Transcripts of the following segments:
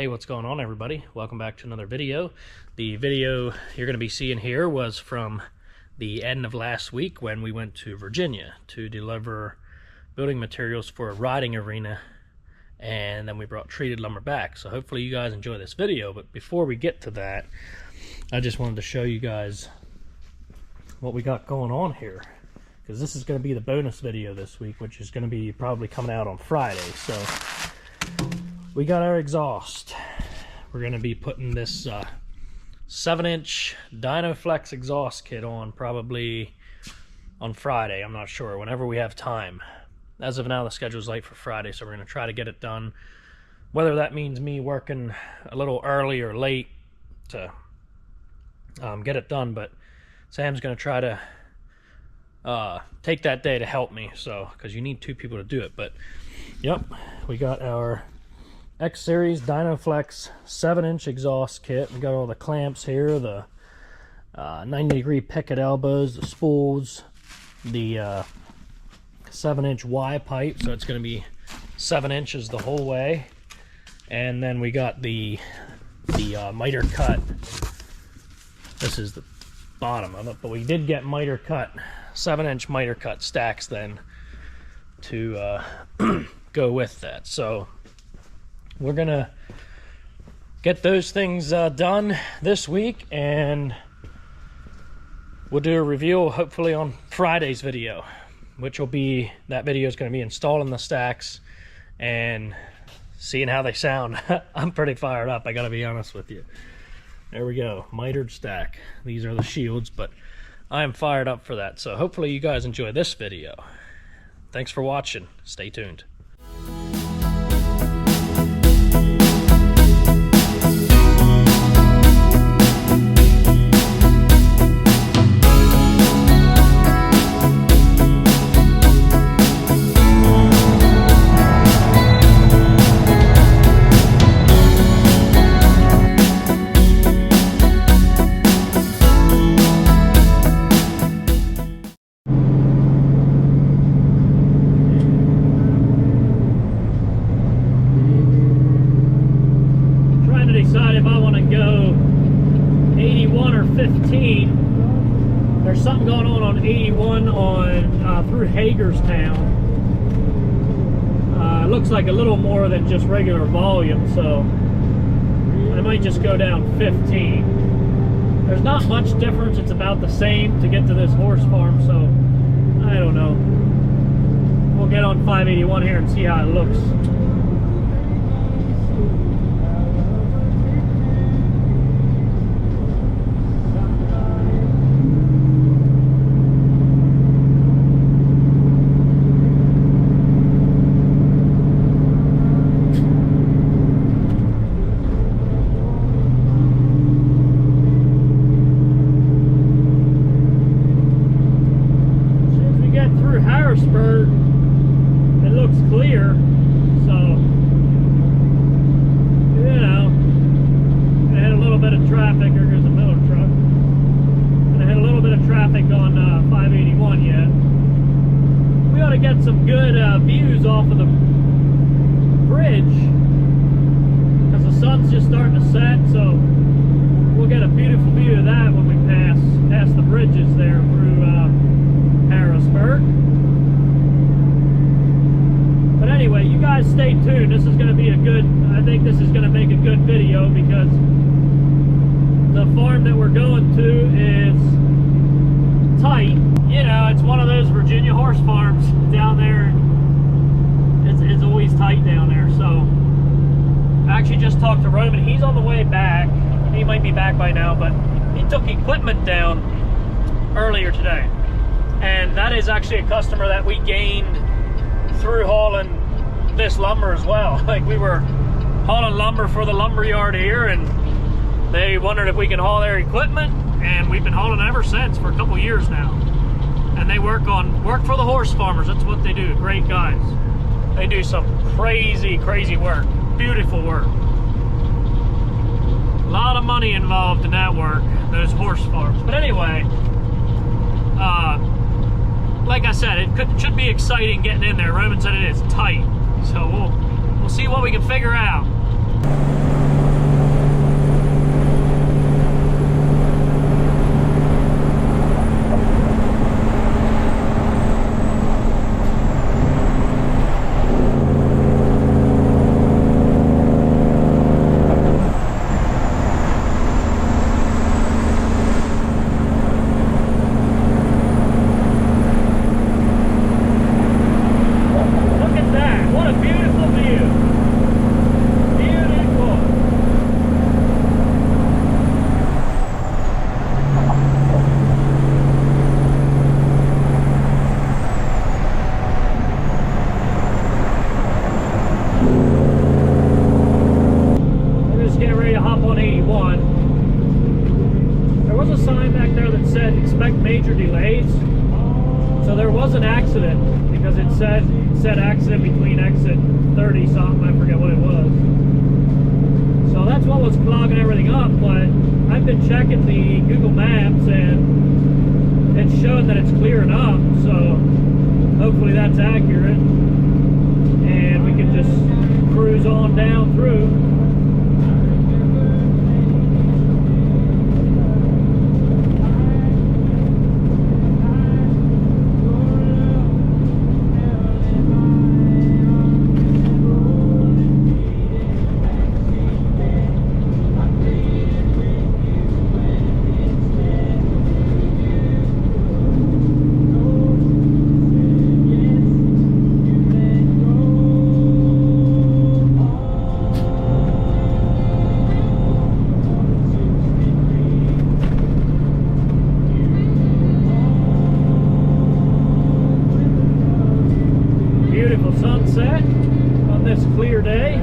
Hey, what's going on, everybody? Welcome back to another video. The video you're going to be seeing here was from the end of last week when we went to Virginia to deliver building materials for a riding arena, and then we brought treated lumber back. So hopefully you guys enjoy this video, but before we get to that, I just wanted to show you guys what we got going on here, because this is going to be the bonus video this week, which is going to be probably coming out on Friday. So we got our exhaust. We're going to be putting this 7-inch Dynaflex exhaust kit on probably on Friday. I'm not sure, whenever we have time. As of now, the schedule's late for Friday, so we're going to try to get it done. Whether that means me working a little early or late to get it done, but Sam's going to try to take that day to help me, so because you need 2 people to do it. But yep, we got our X-Series Dynaflex 7-inch exhaust kit. We got all the clamps here, the 90-degree picket elbows, the spools, the 7-inch Y pipe, so it's going to be 7 inches the whole way. And then we got the miter cut. This is the bottom of it, but we did get miter cut, 7-inch miter cut stacks then to go with that. So we're gonna get those things done this week, and we'll do a review hopefully on Friday's video, which will be, that video is going to be installing the stacks and seeing how they sound. I'm pretty fired up, I gotta be honest with you. There we go, mitered stack. These are the shields, but I am fired up for that. So hopefully you guys enjoy this video. Thanks for watching. Stay tuned. Decide if I want to go 81 or 15. There's something going on 81 on through Hagerstown. It looks like a little more than just regular volume, so I might just go down 15. There's not much difference, it's about the same to get to this horse farm, so I don't know. We'll get on 581 here and see how it looks. Harrisburg, it looks clear, so you know, I had a little bit of traffic. There goes a Miller truck, and I had a little bit of traffic on 581 yet. We ought to get some good views off of the bridge, because the sun's just starting to set, so we'll get a beautiful view of that when we pass the bridges there through Harrisburg. But anyway, you guys stay tuned. This is going to be a good, I think this is going to make a good video, because the farm that we're going to is tight. You know, it's one of those Virginia horse farms down there. It's always tight down there. So I actually just talked to Roman. He's on the way back. He might be back by now, but he took equipment down earlier today. And that is actually a customer that we gained through hauling this lumber as well. Like, we were hauling lumber for the lumber yard here, and they wondered if we could haul their equipment, and we've been hauling ever since for a couple years now. And they work for the horse farmers. That's what they do. Great guys. They do some crazy work. Beautiful work. A lot of money involved in that work, those horse farms. But anyway, like I said, it should be exciting getting in there. Roman said it is tight, so we'll see what we can figure out. 31. There was a sign back there that said expect major delays. So there was an accident, because it said accident between exit 30 something, I forget what it was. So that's what was clogging everything up, but I've been checking the Google Maps and it's showing that it's clearing up, so hopefully that's accurate. And we can just cruise on down through. Sunset on this clear day.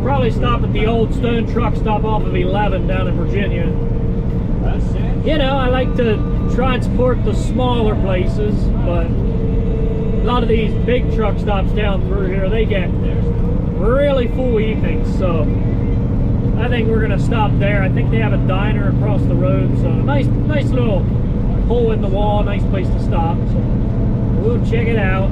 Probably stop at the old Stone Truck Stop off of 11 down in Virginia. You know, I like to try and support the smaller places, but a lot of these big truck stops down through here, they get really full evenings, so I think we're gonna stop there. I think they have a diner across the road, so nice little hole in the wall, nice place to stop, so we'll check it out.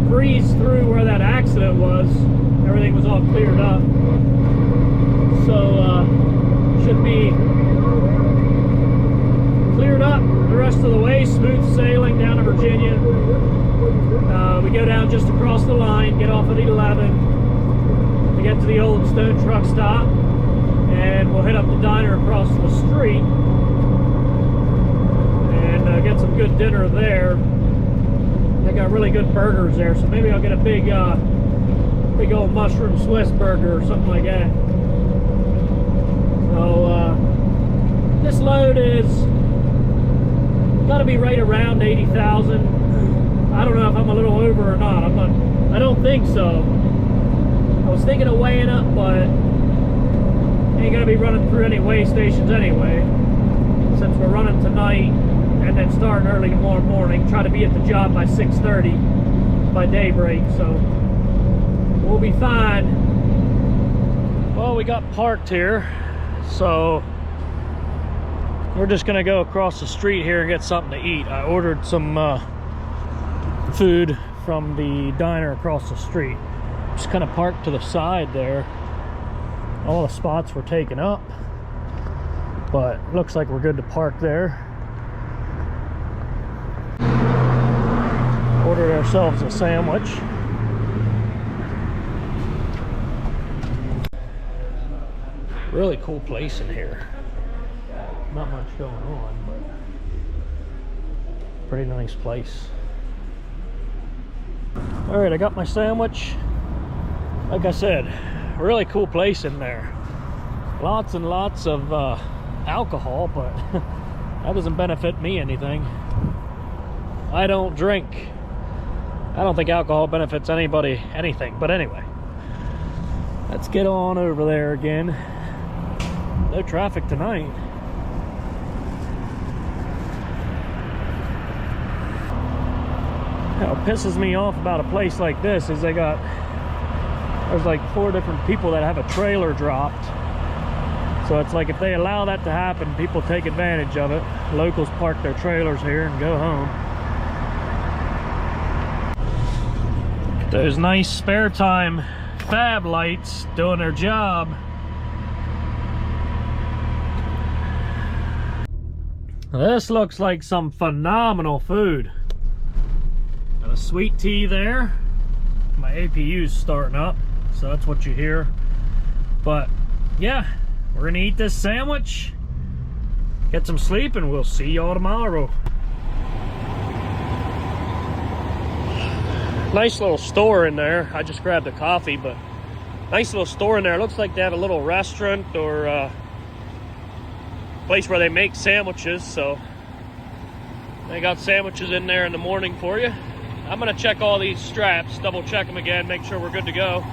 Breeze through where that accident was. Everything was all cleared up, so should be cleared up the rest of the way. Smooth sailing down to Virginia. We go down just across the line, get off at 11 to get to the old Stone Truck Stop, and we'll hit up the diner across the street and get some good dinner there. They got really good burgers there, so maybe I'll get a big old mushroom Swiss burger or something like that. So this load is got to be right around 80,000. I don't know if I'm a little over or not. I don't think so. I was thinking of weighing up, but ain't gonna be running through any weigh stations anyway, since we're running tonight and then starting early tomorrow morning. Try to be at the job by 6:30 by daybreak, so we'll be fine. Well, we got parked here, so we're just gonna go across the street here and get something to eat. I ordered some food from the diner across the street. Just kind of parked to the side there. All the spots were taken up, but looks like we're good to park there. Ordered ourselves a sandwich. Really cool place in here. Not much going on, but pretty nice place. All right, I got my sandwich. Like I said, really cool place in there. Lots and lots of alcohol, but that doesn't benefit me anything. I don't drink. I don't think alcohol benefits anybody anything, but anyway. Let's get on over there again. No traffic tonight. What pisses me off about a place like this is there's like 4 different people that have a trailer dropped. So it's like if they allow that to happen, people take advantage of it. Locals park their trailers here and go home. Those nice spare time fab lights doing their job. This looks like some phenomenal food. Got a sweet tea there. My APU's starting up, so that's what you hear. But yeah, we're gonna eat this sandwich, get some sleep, and we'll see y'all tomorrow. Nice little store in there. I just grabbed a coffee, but nice little store in there. Looks like they have a little restaurant or place where they make sandwiches, so they got sandwiches in there in the morning for you. I'm gonna check all these straps, double check them again, make sure we're good to go.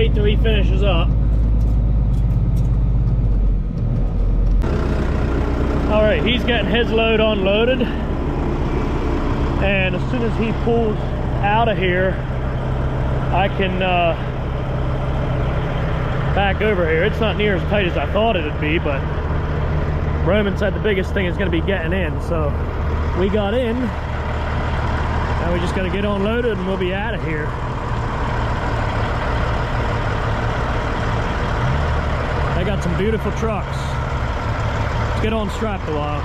wait till he finishes up. All right, he's getting his load unloaded. And as soon as he pulls out of here, I can back over here. It's not near as tight as I thought it would be, but Roman said the biggest thing is going to be getting in. So we got in. Now we just got to get unloaded and we'll be out of here. They got some beautiful trucks. Let's get on strapped a while.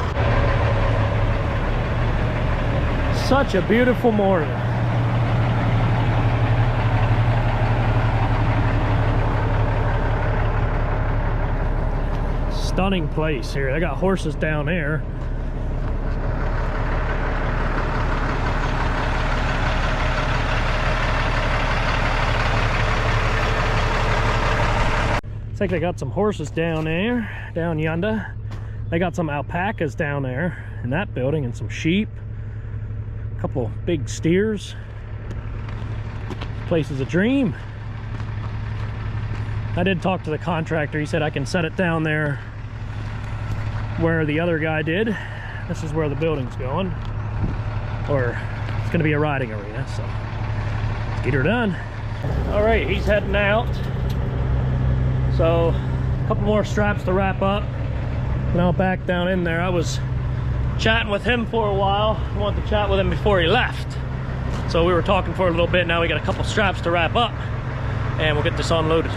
Such a beautiful morning. Stunning place here. They got horses down there. Looks like they got some horses down there, down yonder. They got some alpacas down there in that building and some sheep. A couple big steers. This place is a dream. I did talk to the contractor. He said I can set it down there where the other guy did. This is where the building's going. Or it's gonna be a riding arena, so let's get her done. All right, he's heading out. So a couple more straps to wrap up. And I'll back down in there. I was chatting with him for a while. I wanted to chat with him before he left. So we were talking for a little bit. Now we got a couple straps to wrap up and we'll get this unloaded.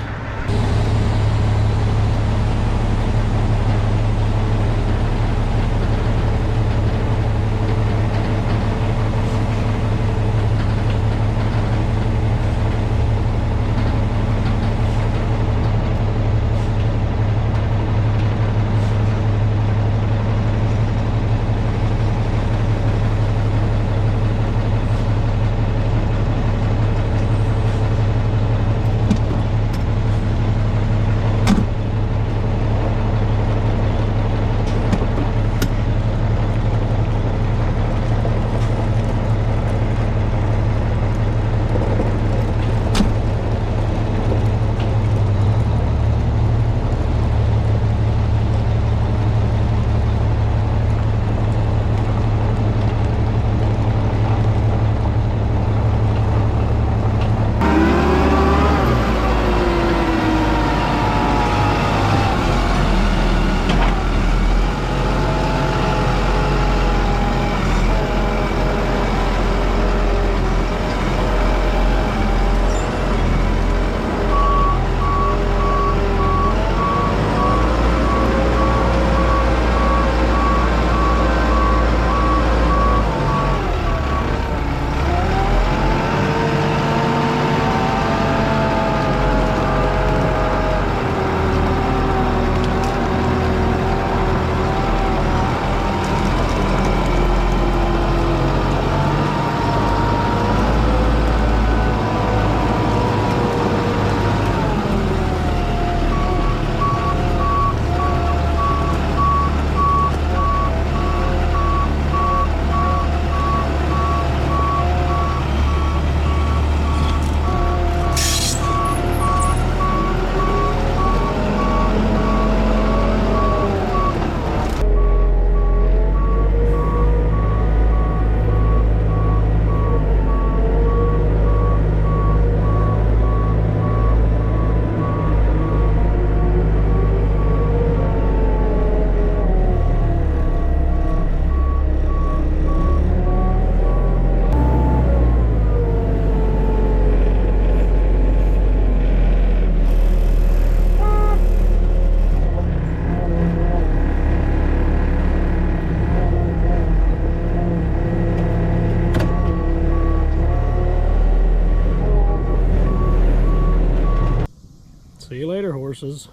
See you later, horses.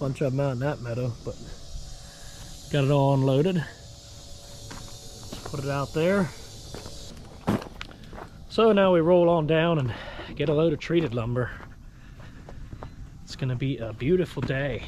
Bunch of them out in that meadow, but got it all unloaded. Put it out there. So now we roll on down and get a load of treated lumber. It's gonna be a beautiful day.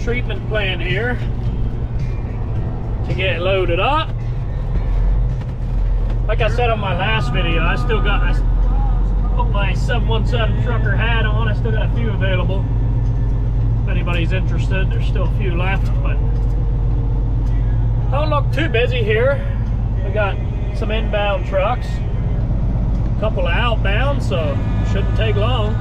treatment plant here to get loaded up. Like I said on my last video, I put my 717 trucker hat on. I still got a few available. If anybody's interested, there's still a few left, but don't look too busy here. We got some inbound trucks, a couple of outbound, so shouldn't take long.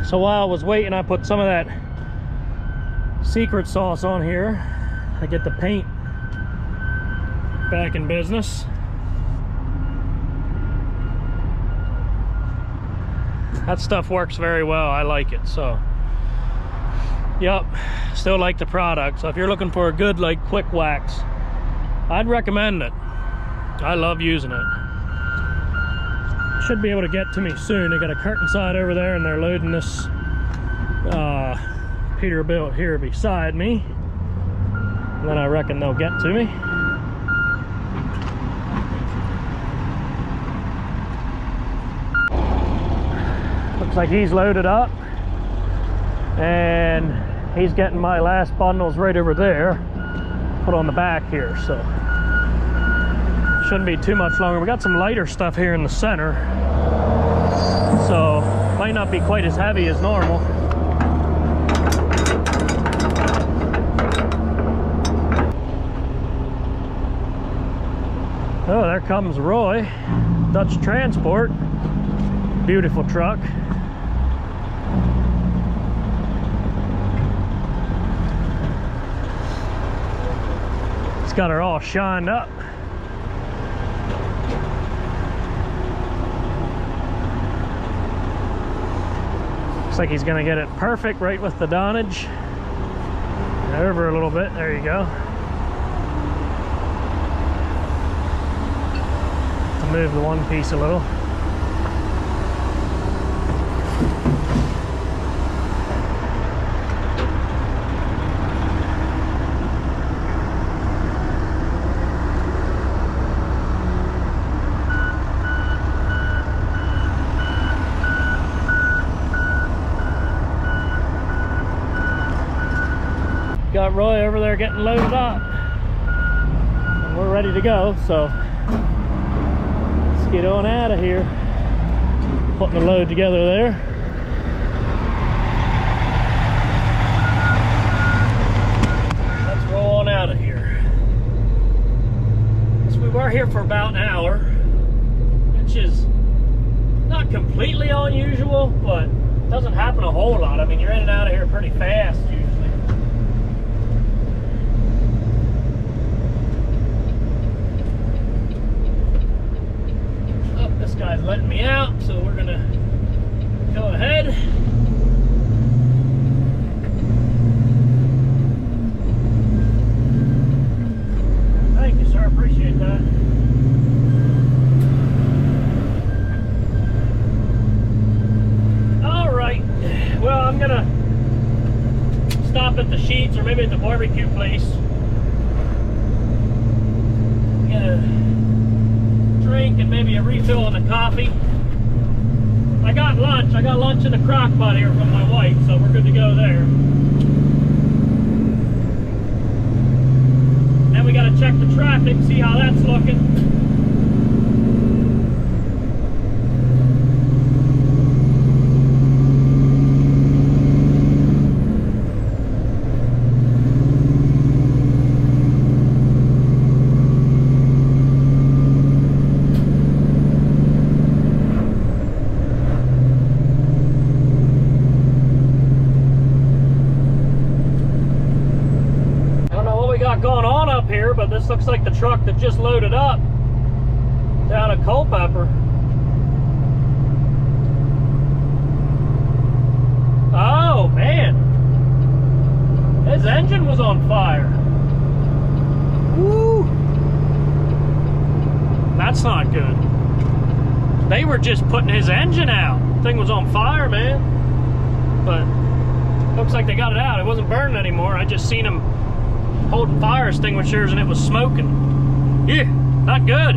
So while I was waiting, I put some of that secret sauce on here. I get the paint back in business. That stuff works very well. I like it. So, yep, still like the product. So if you're looking for a good, like, quick wax, I'd recommend it. I love using it. Should be able to get to me soon. They got a curtain side over there, and they're loading this Peterbilt here beside me. And then I reckon they'll get to me. Looks like he's loaded up, and he's getting my last bundles right over there, put on the back here. So shouldn't be too much longer. We got some lighter stuff here in the center, so might not be quite as heavy as normal. Oh, there comes Roy, Dutch Transport. Beautiful truck. It's got her all shined up. Looks like he's gonna get it perfect right with the dunnage. Over a little bit, there you go. To move the one piece a little. Got Roy over there getting loaded up, and we're ready to go, so let's get on out of here. Putting the load together there. Let's roll on out of here. So we were here for about an hour, which is not completely unusual, but doesn't happen a whole lot. I mean, you're in and out of here pretty fast usually. This guy's letting me out, so we're gonna go ahead. Thank you, sir. Appreciate that. All right. Well, I'm gonna stop at the Sheets or maybe at the barbecue place. Get a drink and maybe a refill on the coffee. I got lunch. I got lunch in the crock pot here from my wife, so we're good to go there. Then we got to check the traffic, see how that's looking. Going on up here, but this looks like the truck that just loaded up down at Culpeper. Oh man, his engine was on fire. Woo! That's not good. They were just putting his engine out. The thing was on fire, man. But looks like they got it out. It wasn't burning anymore. I just seen him holding fire extinguishers and it was smoking. Yeah, not good.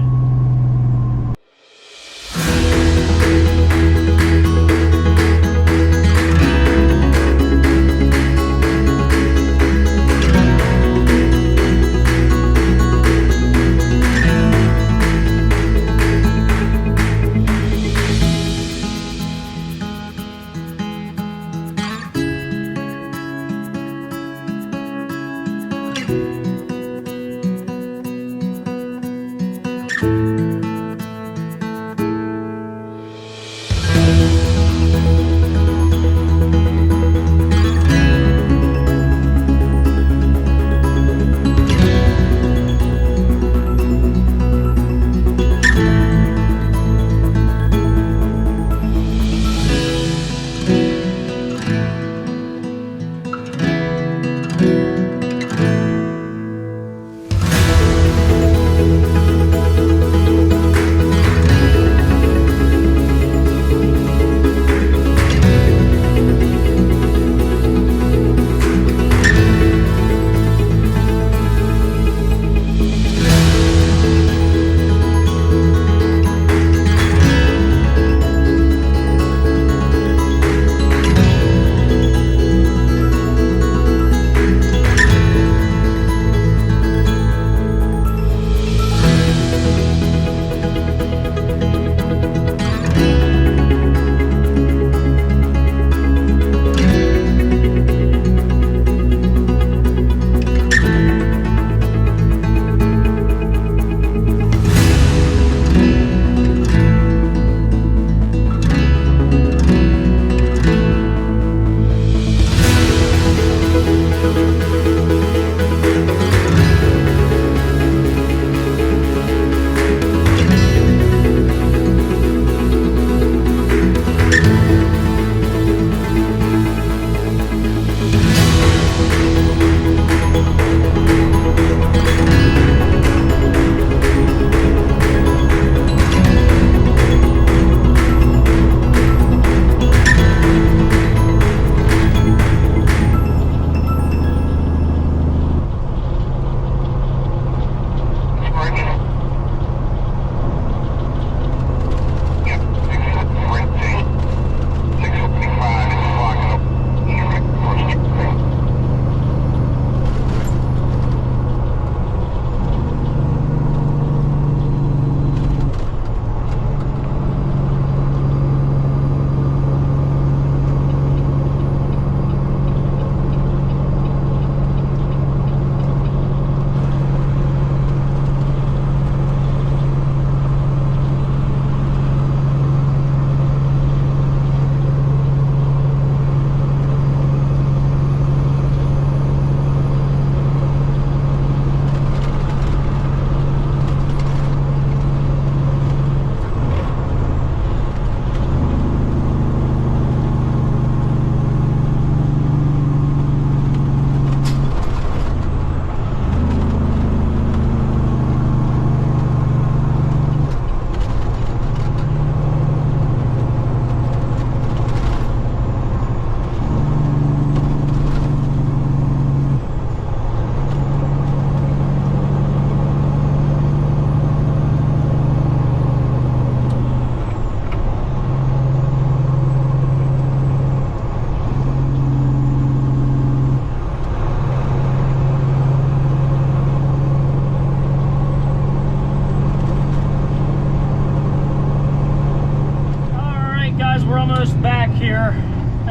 guys, we're almost back here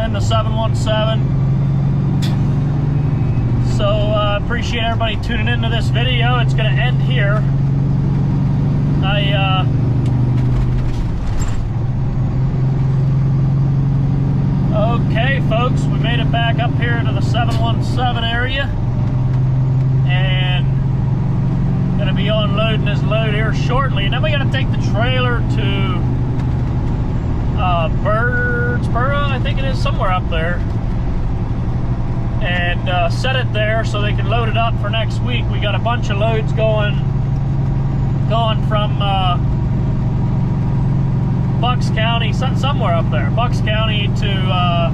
in the 717. So appreciate everybody tuning into this video. It's going to end here. Okay, folks, we made it back up here to the 717 area, and gonna be unloading this load here shortly. And then we gotta take the trailer to Birdsboro, I think it is, somewhere up there, and set it there so they can load it up for next week. We got a bunch of loads going from Bucks County, somewhere up there, Bucks County to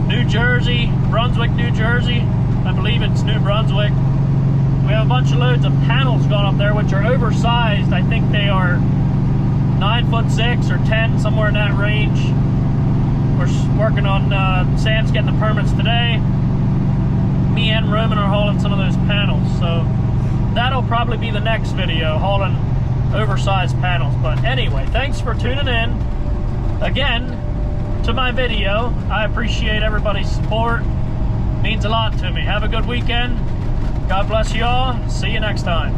New Jersey, Brunswick, New Jersey. I believe it's New Brunswick. We have a bunch of loads of panels going up there, which are oversized. I think they are 9'6" or 10, somewhere in that range. We're working on, Sam's getting the permits today. Me and Roman are hauling some of those panels. So that'll probably be the next video, hauling oversized panels. But anyway, thanks for tuning in again to my video. I appreciate everybody's support. It means a lot to me. Have a good weekend. God bless you all. See you next time.